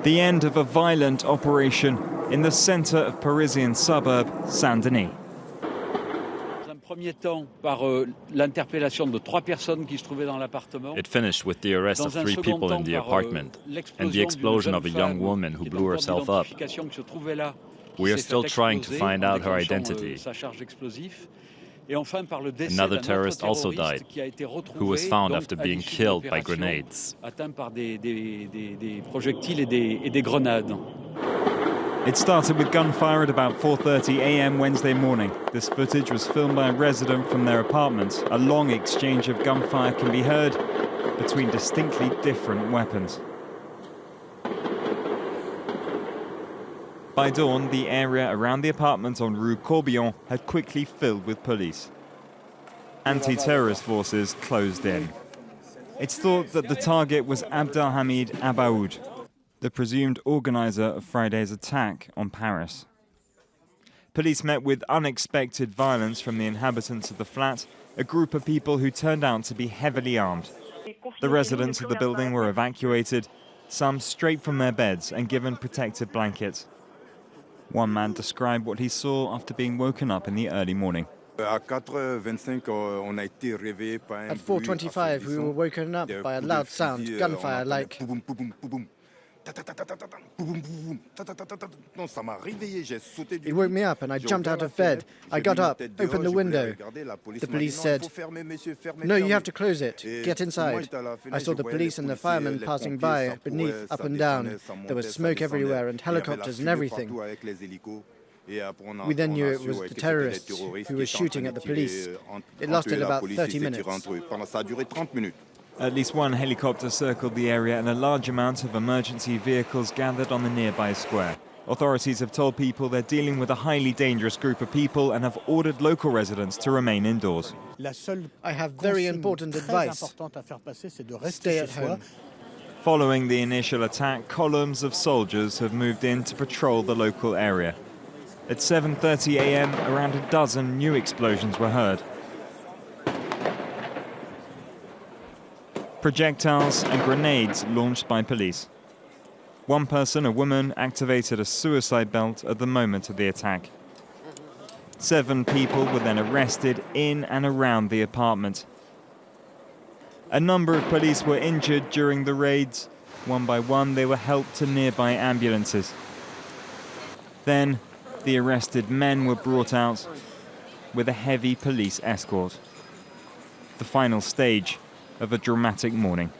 The end of a violent operation in the center of Parisian suburb Saint-Denis. It finished with the arrest of 3 people in the apartment and the explosion of a young woman who blew herself up. We are still trying to find out her identity. Another terrorist also died, who was found after being killed by grenades. It started with gunfire at about 4:30 a.m. Wednesday morning. This footage was filmed by a resident from their apartment. A long exchange of gunfire can be heard between distinctly different weapons. By dawn, the area around the apartment on Rue Corbillon had quickly filled with police. Anti-terrorist forces closed in. It's thought that the target was Abdelhamid Abaoud, the presumed organizer of Friday's attack on Paris. Police met with unexpected violence from the inhabitants of the flat, a group of people who turned out to be heavily armed. The residents of the building were evacuated, some straight from their beds and given protective blankets. One man described what he saw after being woken up in the early morning. At 4:25, we were woken up by a loud sound, gunfire like... It woke me up and I jumped out of bed. I got up, opened the window. The police said, "No, you have to close it. Get inside." I saw the police and the firemen passing by, beneath, up and down. There was smoke everywhere and helicopters and everything. We then knew it was the terrorists who were shooting at the police. It lasted about 30 minutes. At least one helicopter circled the area and a large amount of emergency vehicles gathered on the nearby square. Authorities have told people they're dealing with a highly dangerous group of people and have ordered local residents to remain indoors. I have very important advice. Stay at home. Following the initial attack, columns of soldiers have moved in to patrol the local area. At 7:30 a.m., around a dozen new explosions were heard. Projectiles and grenades launched by police. One person, a woman, activated a suicide belt at the moment of the attack. 7 people were then arrested in and around the apartment. A number of police were injured during the raids. One by one, they were helped to nearby ambulances. Then, the arrested men were brought out with a heavy police escort. The final stage of a dramatic morning.